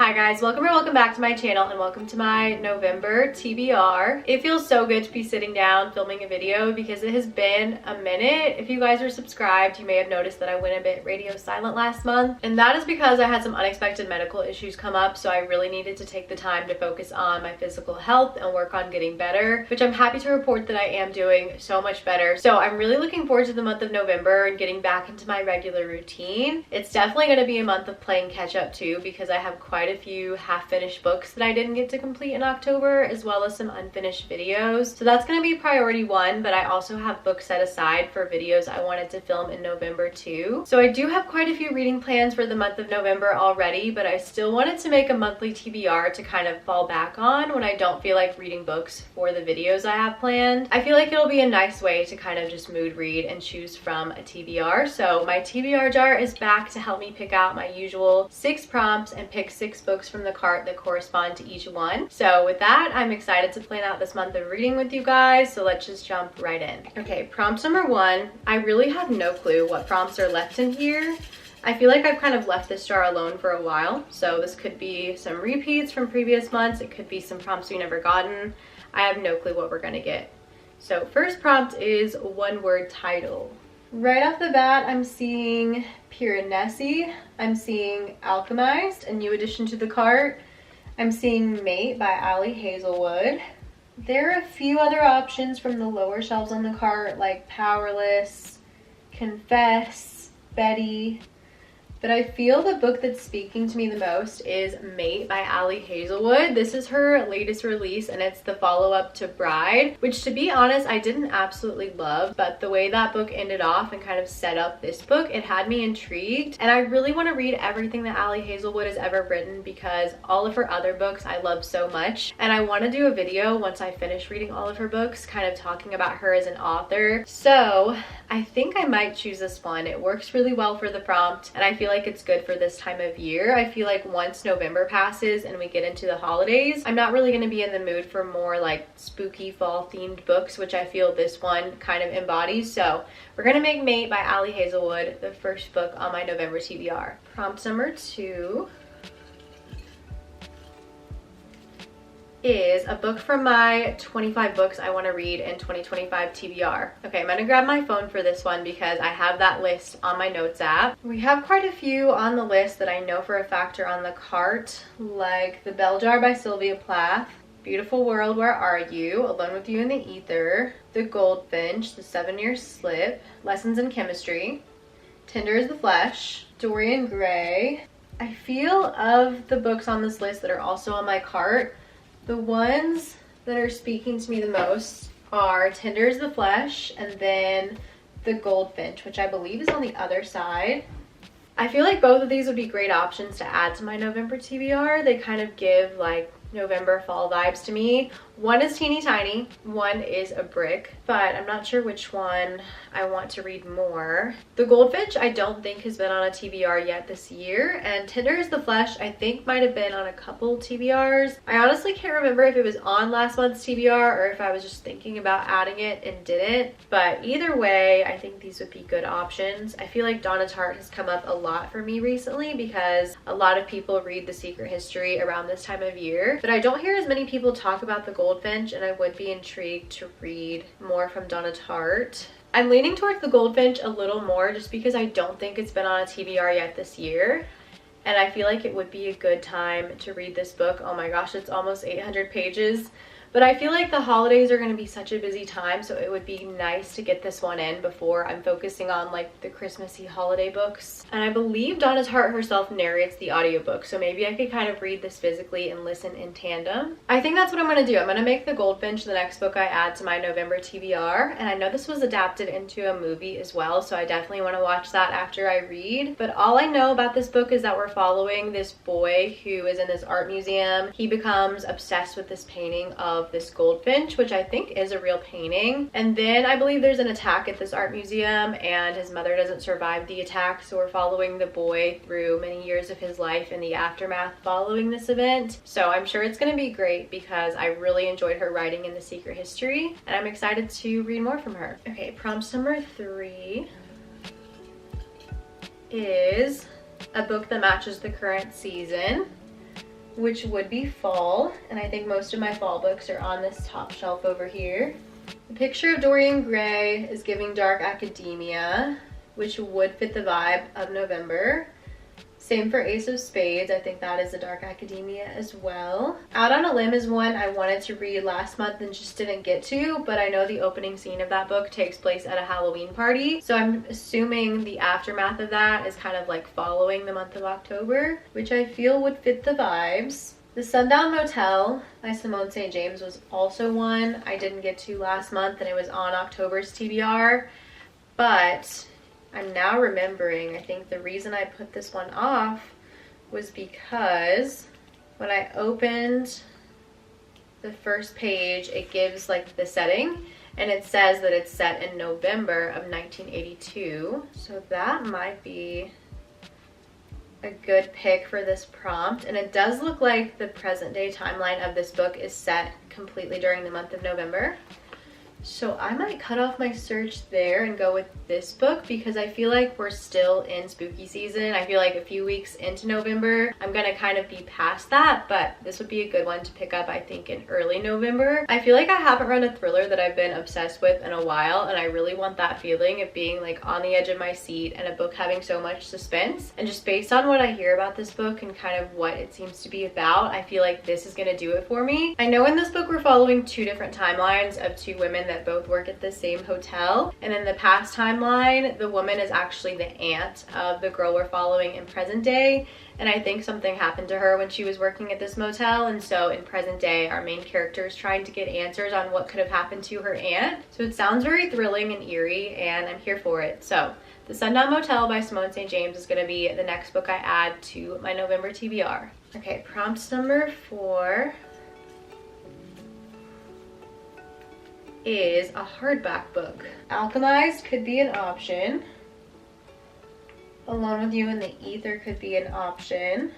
Hi guys, welcome back to my channel and welcome to my November TBR. It feels so good to be sitting down filming a video because it has been a minute. If you guys are subscribed, you may have noticed that I went a bit radio silent last month, and that is because I had some unexpected medical issues come up, so I really needed to take the time to focus on my physical health and work on getting better, which I'm happy to report that I am doing so much better. So I'm really looking forward to the month of November and getting back into my regular routine. It's definitely going to be a month of playing catch up too, because I have quite a few half-finished books that I didn't get to complete in October, as well as some unfinished videos. So that's going to be priority one, but I also have books set aside for videos I wanted to film in November too. So I do have quite a few reading plans for the month of November already, but I still wanted to make a monthly TBR to kind of fall back on when I don't feel like reading books for the videos I have planned. I feel like it'll be a nice way to kind of just mood read and choose from a TBR. So my TBR jar is back to help me pick out my usual 6 prompts and pick 6 books from the cart that correspond to each one. So with that, I'm excited to plan out this month of reading with you guys, so let's just jump right in. Okay, prompt number 1. I really have no clue what prompts are left in here. I feel like I've kind of left this jar alone for a while, so this could be some repeats from previous months, it could be some prompts we never gotten. I have no clue what we're gonna get. So first prompt is one-word title. Right off the bat, I'm seeing Piranesi, I'm seeing Alchemized, a new addition to the cart. I'm seeing Mate by Ali Hazelwood. There are a few other options from the lower shelves on the cart, like Powerless, Confess, Betty. But I feel the book that's speaking to me the most is Mate by Ali Hazelwood. This is her latest release and it's the follow-up to Bride, which to be honest, I didn't absolutely love, but the way that book ended off and kind of set up this book, it had me intrigued. And I really want to read everything that Ali Hazelwood has ever written because all of her other books I love so much. And I want to do a video once I finish reading all of her books, kind of talking about her as an author. So I think I might choose this one. It works really well for the prompt and I feel like it's good for this time of year. I feel like once November passes and we get into the holidays, I'm not really going to be in the mood for more like spooky fall themed books, which I feel this one kind of embodies. So we're going to make Mate by Ali Hazelwood the first book on my November TBR. Prompt number 2 is a book from my 25 books I want to read in 2025 TBR. Okay, I'm gonna grab my phone for this one because I have that list on my notes app. We have quite a few on the list that I know for a fact are on the cart, like The Bell Jar by Sylvia Plath, Beautiful World, Where Are You, Alone with You in the Ether, The Goldfinch, The 7-Year Slip, Lessons in Chemistry, Tender as the Flesh, Dorian Gray. I feel of the books on this list that are also on my cart, the ones that are speaking to me the most are Tender as the Flesh and then The Goldfinch, which I believe is on the other side. I feel like both of these would be great options to add to my November TBR. They kind of give like November fall vibes to me. One is teeny tiny, one is a brick, but I'm not sure which one I want to read more. The Goldfinch I don't think has been on a TBR yet this year, and Tender as the Flesh I think might have been on a couple TBRs. I honestly can't remember if it was on last month's TBR or if I was just thinking about adding it and didn't, but either way I think these would be good options. I feel like Donna Tartt has come up a lot for me recently because a lot of people read The Secret History around this time of year, but I don't hear as many people talk about The Goldfinch, and I would be intrigued to read more from Donna Tartt. I'm leaning towards The Goldfinch a little more just because I don't think it's been on a TBR yet this year, and I feel like it would be a good time to read this book. Oh my gosh, it's almost 800 pages. But I feel like the holidays are going to be such a busy time, so it would be nice to get this one in before I'm focusing on like the Christmassy holiday books. And I believe Donna Tartt herself narrates the audiobook, so maybe I could kind of read this physically and listen in tandem. I think that's what I'm going to do. I'm going to make The Goldfinch the next book I add to my November TBR, and I know this was adapted into a movie as well, so I definitely want to watch that after I read. But all I know about this book is that we're following this boy who is in this art museum. He becomes obsessed with this painting of this goldfinch, which I think is a real painting, and then I believe there's an attack at this art museum and his mother doesn't survive the attack, so we're following the boy through many years of his life in the aftermath following this event. So I'm sure it's going to be great because I really enjoyed her writing in The Secret History and I'm excited to read more from her. Okay, prompt number 3 is a book that matches the current season. which would be fall, and I think most of my fall books are on this top shelf over here. The picture of Dorian Gray is giving dark academia, which would fit the vibe of November. Same for Ace of Spades. I think that is a dark academia as well. Out on a Limb is one I wanted to read last month and just didn't get to, but I know the opening scene of that book takes place at a Halloween party, so I'm assuming the aftermath of that is kind of like following the month of October, which I feel would fit the vibes. The Sundown Motel by Simone St. James was also one I didn't get to last month, and it was on October's TBR, but I'm now remembering, I think the reason I put this one off was because when I opened the first page, it gives like the setting, and it says that it's set in November of 1982. So that might be a good pick for this prompt. And it does look like the present day timeline of this book is set completely during the month of November. So I might cut off my search there and go with this book because I feel like we're still in spooky season. I feel like a few weeks into November, I'm gonna kind of be past that, but this would be a good one to pick up, I think, in early November. I feel like I haven't read a thriller that I've been obsessed with in a while, and I really want that feeling of being like on the edge of my seat and a book having so much suspense. And just based on what I hear about this book and kind of what it seems to be about, I feel like this is gonna do it for me. I know in this book we're following two different timelines of two women that both work at the same hotel, and in the past timeline the woman is actually the aunt of the girl we're following in present day, and I think something happened to her when she was working at this motel, and so in present day our main character is trying to get answers on what could have happened to her aunt. So it sounds very thrilling and eerie, and I'm here for it. So The Sundown Motel by Simone St. James is going to be the next book I add to my November TBR. Okay, prompt number 4 is a hardback book. Alchemized could be an option. Alone with You in the Ether could be an option.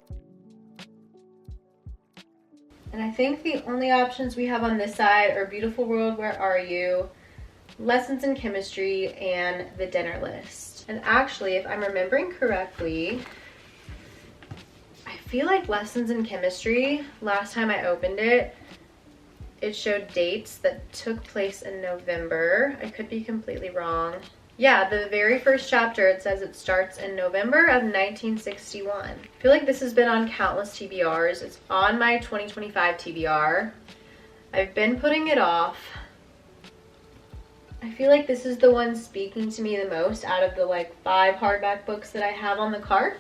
And I think the only options we have on this side are Beautiful World, Where Are You?, Lessons in Chemistry, and The Dinner List. And actually, if I'm remembering correctly, I feel like Lessons in Chemistry, last time I opened it, it showed dates that took place in November. I could be completely wrong. Yeah, the very first chapter, it says it starts in November of 1961. I feel like this has been on countless TBRs. It's on my 2025 TBR. I've been putting it off. I feel like this is the one speaking to me the most out of the like 5 hardback books that I have on the cart.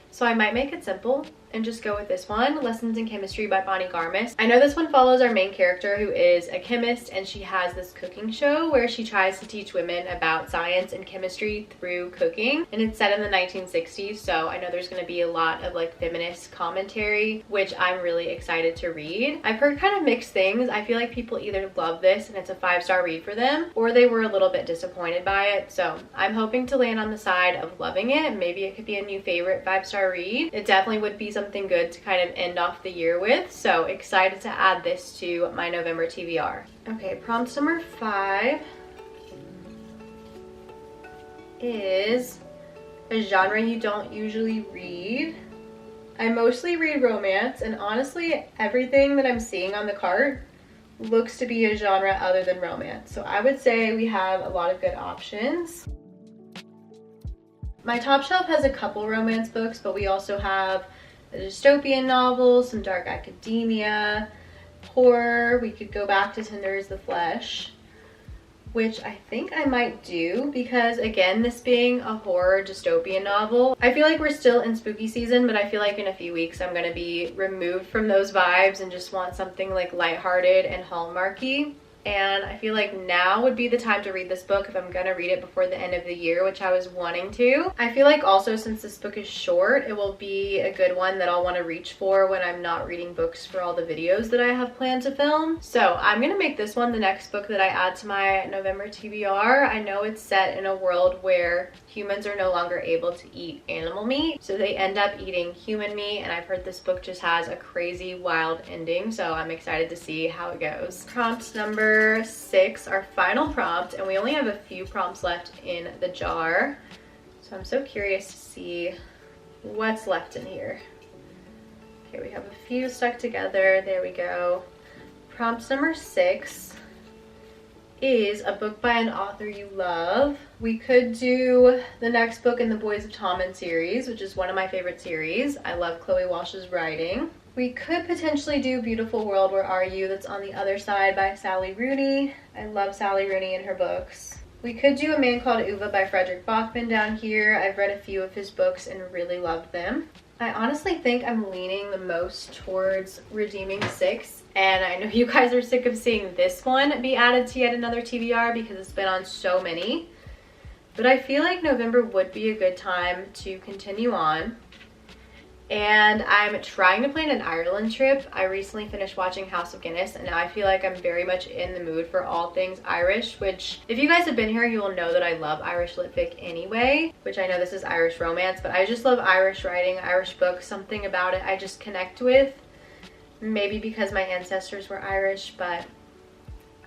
So I might make it simple and just go with this one, Lessons in Chemistry by Bonnie Garmis. I know this one follows our main character, who is a chemist, and she has this cooking show where she tries to teach women about science and chemistry through cooking, and it's set in the 1960s, so I know there's going to be a lot of like feminist commentary, which I'm really excited to read. I've heard kind of mixed things. I feel like people either love this and it's a 5-star read for them, or they were a little bit disappointed by it, so I'm hoping to land on the side of loving it. Maybe it could be a new favorite 5-star read. It definitely would be something good to kind of end off the year with, so excited to add this to my November TBR. Okay, prompt number 5 is a genre you don't usually read. I mostly read romance, and honestly everything that I'm seeing on the cart looks to be a genre other than romance, so I would say we have a lot of good options. My top shelf has a couple romance books, but we also have a dystopian novel, some dark academia, horror. We could go back to Tender is the Flesh, which I think I might do because, again, this being a horror dystopian novel, I feel like we're still in spooky season, but I feel like in a few weeks I'm going to be removed from those vibes and just want something like lighthearted and Hallmarky. And I feel like now would be the time to read this book if I'm gonna read it before the end of the year, which I was wanting to. I feel like also, since this book is short, it will be a good one that I'll want to reach for when I'm not reading books for all the videos that I have planned to film. So I'm gonna make this one the next book that I add to my November TBR. I know it's set in a world where humans are no longer able to eat animal meat, so they end up eating human meat, and I've heard this book just has a crazy wild ending, so I'm excited to see how it goes. Prompt number 6, our final prompt, and we only have a few prompts left in the jar, so I'm so curious to see what's left in here. Okay, we have a few stuck together. There we go. Prompt number 6 is a book by an author you love. We could do the next book in the Boys of Tommen series, which is one of my favorite series. I love Chloe Walsh's writing. We could potentially do Beautiful World, Where Are You? That's on the Other Side by Sally Rooney. I love Sally Rooney and her books. We could do A Man Called Uva by Frederick Bachman down here. I've read a few of his books and really loved them. I honestly think I'm leaning the most towards Redeeming 6. And I know you guys are sick of seeing this one be added to yet another TBR because it's been on so many. But I feel like November would be a good time to continue on. And I'm trying to plan an Ireland trip. I recently finished watching House of Guinness and now I feel like I'm very much in the mood for all things Irish, which if you guys have been here, you will know that I love Irish litfic anyway, which I know this is Irish romance, but I just love Irish writing, Irish books, something about it I just connect with. Maybe because my ancestors were Irish, but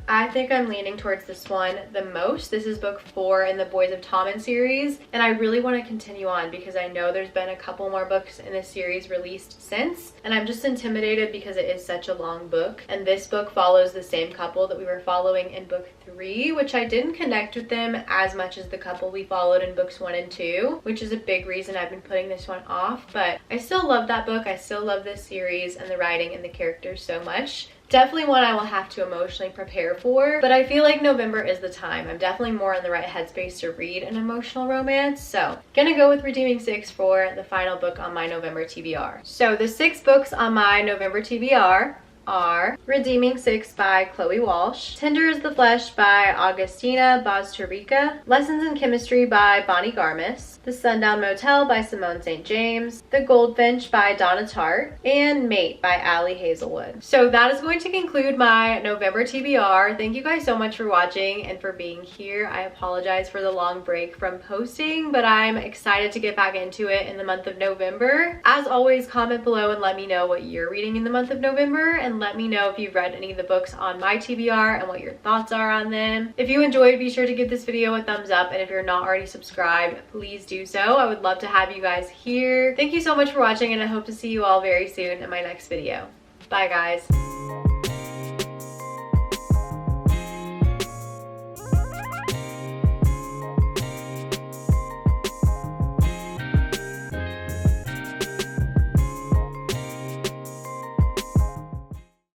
I think I'm leaning towards this one the most. This is book 4 in the Boys of Tommen series, and I really want to continue on because I know there's been a couple more books in this series released since, and I'm just intimidated because it is such a long book. And this book follows the same couple that we were following in book 3, which I didn't connect with them as much as the couple we followed in books 1 and 2, which is a big reason I've been putting this one off. But I still love that book. I still love this series and the writing and the characters so much. Definitely one I will have to emotionally prepare for, but I feel like November is the time. I'm definitely more in the right headspace to read an emotional romance, so gonna go with Redeeming 6 for the final book on my November TBR. So the 6 books on my November TBR are Redeeming 6 by Chloe Walsh, Tender as the Flesh by Augustina Bazterrica, Lessons in Chemistry by Bonnie Garmis, The Sundown Motel by Simone St. James, The Goldfinch by Donna Tartt, and Mate by Allie Hazelwood. So that is going to conclude my November TBR. Thank you guys so much for watching and for being here. I apologize for the long break from posting, but I'm excited to get back into it in the month of November. As always, comment below and let me know what you're reading in the month of November, and let me know if you've read any of the books on my TBR and what your thoughts are on them. If you enjoyed, be sure to give this video a thumbs up, and if you're not already subscribed, please do so. I would love to have you guys here. Thank you so much for watching, and I hope to see you all very soon in my next video. Bye guys.